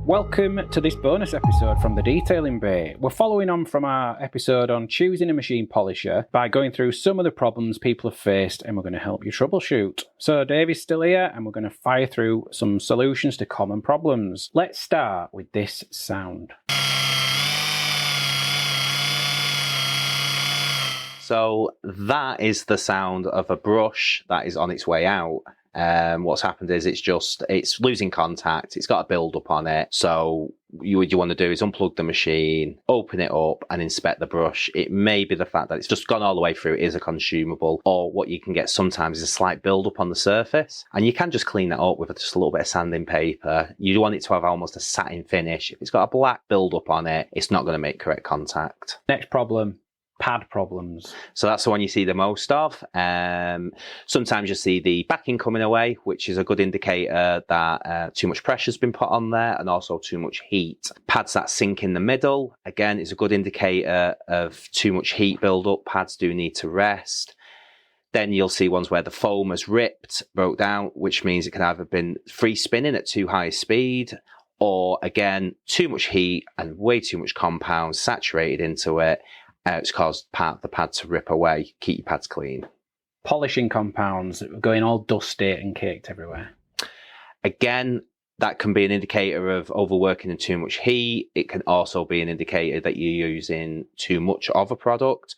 Welcome to this bonus episode from the Detailing Bay. We're following on from our episode on choosing a machine polisher by going through some of the problems people have faced, and we're going to help you troubleshoot. So Dave is still here and we're going to fire through some solutions to common problems. Let's start with this sound. So that is the sound of a brush that is on its way out. What's happened is it's losing contact. It's got a build up on it. So what you want to do is unplug the machine, open it up and inspect the brush. It may be the fact that it's just gone all the way through, it is a consumable, or what you can get sometimes is a slight build up on the surface. And you can just clean that up with just a little bit of sanding paper. You want it to have almost a satin finish. If it's got a black build up on it, it's not going to make correct contact. Next problem. Pad problems. So that's the one you see the most of. Sometimes you see the backing coming away, which is a good indicator that too much pressure's been put on there and also too much heat. Pads that sink in the middle, again, is a good indicator of too much heat build up. Pads do need to rest. Then you'll see ones where the foam has ripped, broke down, which means it can either been free spinning at too high a speed, or again, too much heat and way too much compound saturated into it. It's caused the pad to rip away. Keep your pads clean. Polishing compounds going all dusty and caked everywhere. Again, that can be an indicator of overworking and too much heat. It can also be an indicator that you're using too much of a product,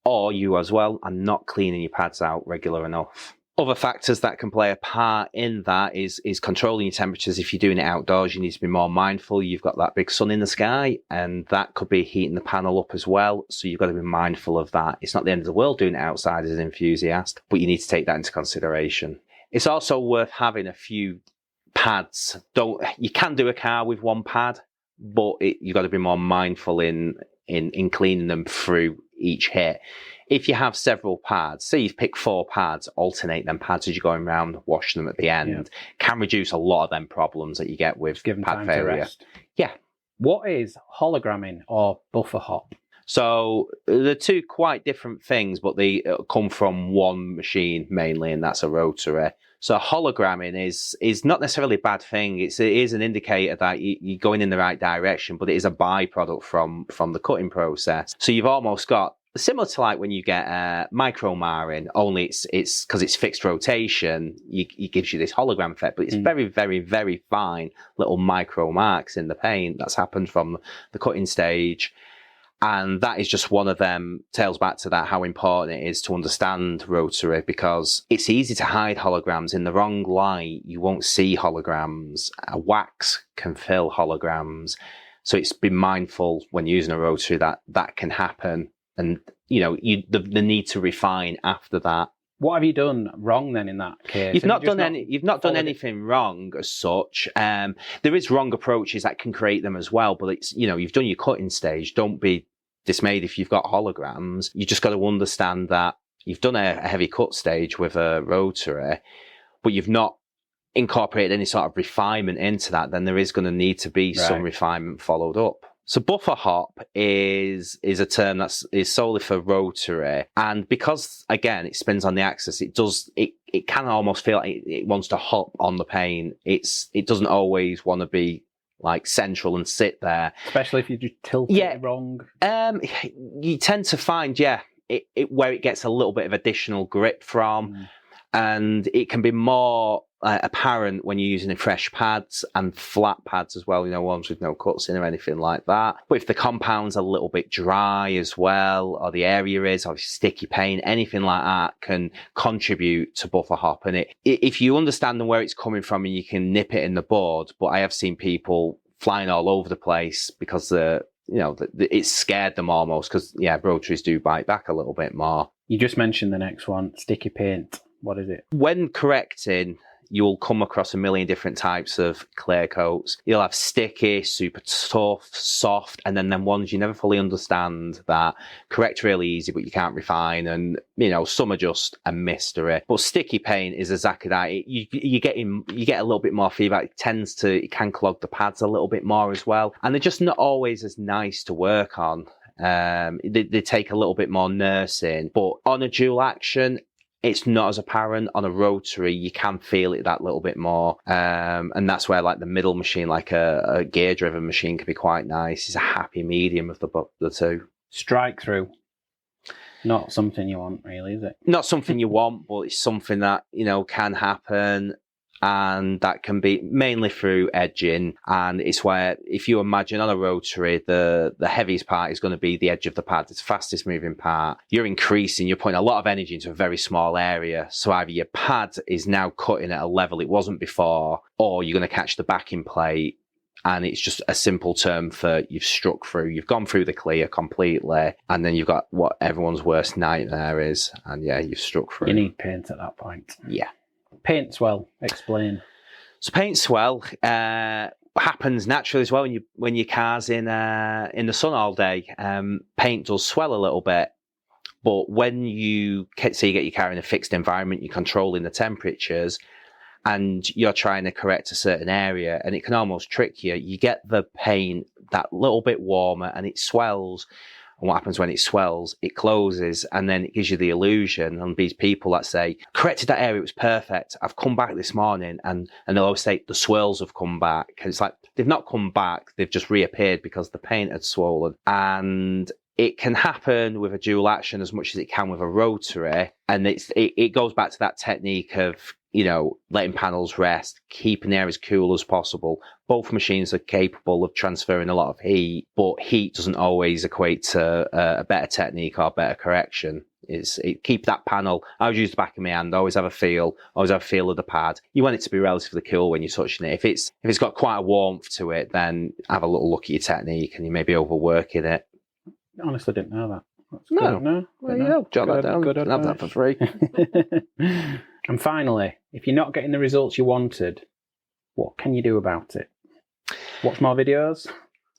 or you as well are not cleaning your pads out regular enough. Other factors that can play a part in that is controlling your temperatures. If you're doing it outdoors, you need to be more mindful. You've got that big sun in the sky, and that could be heating the panel up as well. So you've got to be mindful of that. It's not the end of the world doing it outside as an enthusiast, but you need to take that into consideration. It's also worth having a few pads. You can do a car with one pad, but you've got to be more mindful in cleaning them through each hit. If you have several pads, say you've picked 4 pads, alternate them pads as you're going around, wash them at the end, can reduce a lot of them problems that you get with pad failure. Yeah. What is hologramming or buffer hop? So they're two quite different things, but they come from one machine mainly, and that's a rotary. So hologramming is not necessarily a bad thing. It is an indicator that you're going in the right direction, but it is a byproduct from the cutting process. So you've almost got, similar to like when you get micro marring, only it's because it's fixed rotation, it gives you this hologram effect, but it's very, very, very fine little micro marks in the paint that's happened from the cutting stage. And that is just one of them, tails back to that, how important it is to understand rotary, because it's easy to hide holograms. In the wrong light, you won't see holograms. A wax can fill holograms. So it's be mindful when using a rotary that can happen. And, the need to refine after that. What have you done wrong then in that case? You've not done anything wrong as such. There is wrong approaches that can create them as well, but it's, you've done your cutting stage. Don't be dismayed if you've got holograms. You just got to understand that you've done a heavy cut stage with a rotary, but you've not incorporated any sort of refinement into that. Then there is going to need to be some refinement followed up. So buffer hop is a term that is solely for rotary, and because again it spins on the axis, it can almost feel like it wants to hop on the paint. It doesn't always want to be like central and sit there, especially if you just tilt it wrong. You tend to find where it gets a little bit of additional grip from, and it can be more apparent when you're using fresh pads and flat pads as well, ones with no cuts in or anything like that. But if the compound's a little bit dry as well, or the area is, or sticky paint, anything like that can contribute to buffer hop. And if you understand where it's coming from, and you can nip it in the bud. But I have seen people flying all over the place because it scared them almost, because rotaries do bite back a little bit more. You just mentioned the next one, sticky paint. What is it? When correcting, you'll come across a million different types of clear coats. You'll have sticky, super tough, soft, and then ones you never fully understand that correct really easy, but you can't refine. And, some are just a mystery. But sticky paint is exactly that. You get a little bit more feedback. It can clog the pads a little bit more as well. And they're just not always as nice to work on. They take a little bit more nursing, but on a dual action, it's not as apparent. On a rotary, you can feel it that little bit more. And that's where like the middle machine, like a gear-driven machine, can be quite nice. It's a happy medium of the two. Strike through. Not something you want, really, is it? Not something you want, but it's something that, can happen. And that can be mainly through edging. And it's where, if you imagine on a rotary, the heaviest part is going to be the edge of the pad. It's the fastest moving part. You're putting a lot of energy into a very small area. So either your pad is now cutting at a level it wasn't before, or you're going to catch the backing plate. And it's just a simple term for you've struck through. You've gone through the clear completely. And then you've got what everyone's worst nightmare is. And yeah, you've struck through. You need paint at that point. Yeah. Paint swell, explain. So paint swell happens naturally as well when your car's in the sun all day. Paint does swell a little bit, but when you get your car in a fixed environment, you're controlling the temperatures, and you're trying to correct a certain area, and it can almost trick you. You get the paint that little bit warmer, and it swells. And what happens when it swells? It closes, and then it gives you the illusion. And these people that say, corrected that area, it was perfect. I've come back this morning, and they'll always say the swirls have come back. And it's like, they've not come back, they've just reappeared because the paint had swollen. And it can happen with a dual action as much as it can with a rotary. And it goes back to that technique of, letting panels rest, keeping the air as cool as possible. Both machines are capable of transferring a lot of heat, but heat doesn't always equate to a better technique or better correction. Keep that panel. I always use the back of my hand, always have a feel of the pad. You want it to be relatively cool when you're touching it. If it's got quite a warmth to it, then have a little look at your technique, and you may be overworking it. Honestly, didn't know that. That's no. Good. No. Well, yeah, jot that down. Good have that for free. And finally, if you're not getting the results you wanted, what can you do about it? Watch more videos?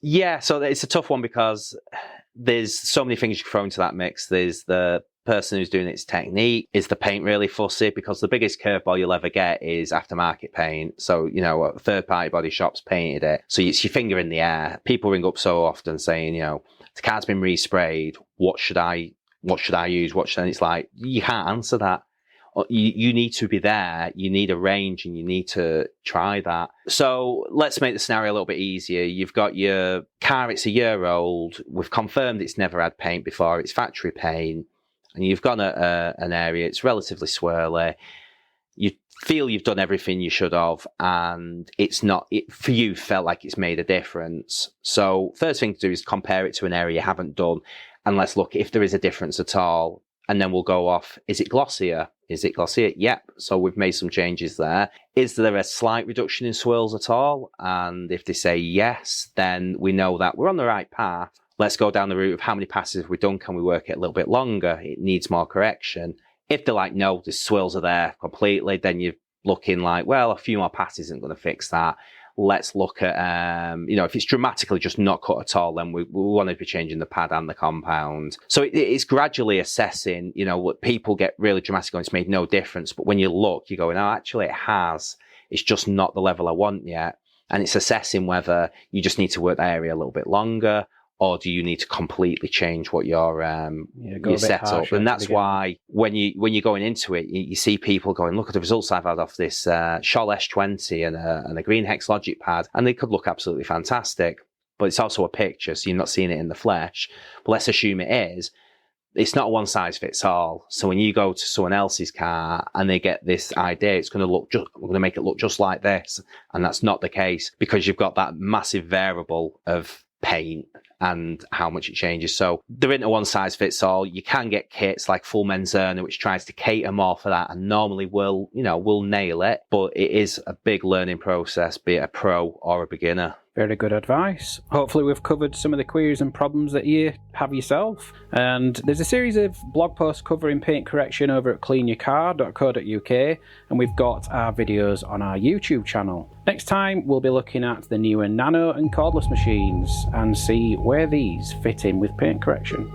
Yeah, so it's a tough one because there's so many things you can throw into that mix. There's the person who's doing its technique. Is the paint really fussy? Because the biggest curveball you'll ever get is aftermarket paint. So, third-party body shops painted it. So it's your finger in the air. People ring up so often saying, the car's been resprayed. What should I use? And it's like, you can't answer that. You need to be there, you need a range, and you need to try that. So let's make the scenario a little bit easier. You've got your car, it's a year old, we've confirmed it's never had paint before, it's factory paint, and you've gone at an area, it's relatively swirly, you feel you've done everything you should have, and for you felt like it's made a difference. So first thing to do is compare it to an area you haven't done, and let's look if there is a difference at all. And then we'll go off, is it glossier? Yep. So we've made some changes there. Is there a slight reduction in swirls at all? And if they say yes, then we know that we're on the right path. Let's go down the route of how many passes have we done? Can we work it a little bit longer? It needs more correction. If they're like, no, the swirls are there completely, then you're looking like, well, a few more passes isn't going to fix that. Let's look at, if it's dramatically just not cut at all, then we want to be changing the pad and the compound. So it's gradually assessing, what people get really dramatic on, it's made no difference. But when you look, you're going, oh, actually it has. It's just not the level I want yet. And it's assessing whether you just need to work that area a little bit longer, or do you need to completely change what your setup? And that's why when you're going into it, you see people going, look at the results I've had off this Scholl S20 and a green Hex Logic pad, and they could look absolutely fantastic. But it's also a picture, so you're not seeing it in the flesh. But let's assume it is. It's not one size fits all. So when you go to someone else's car and they get this idea, we're going to make it look just like this, and that's not the case because you've got that massive variable of paint and how much it changes. So there isn't a one size fits all. You can get kits like Full Menzerner, which tries to cater more for that, and normally will nail it, but it is a big learning process, be it a pro or a beginner. Very good advice. Hopefully we've covered some of the queries and problems that you have yourself. And there's a series of blog posts covering paint correction over at cleanyourcar.co.uk, and we've got our videos on our YouTube channel. Next time we'll be looking at the newer nano and cordless machines and see where these fit in with paint correction.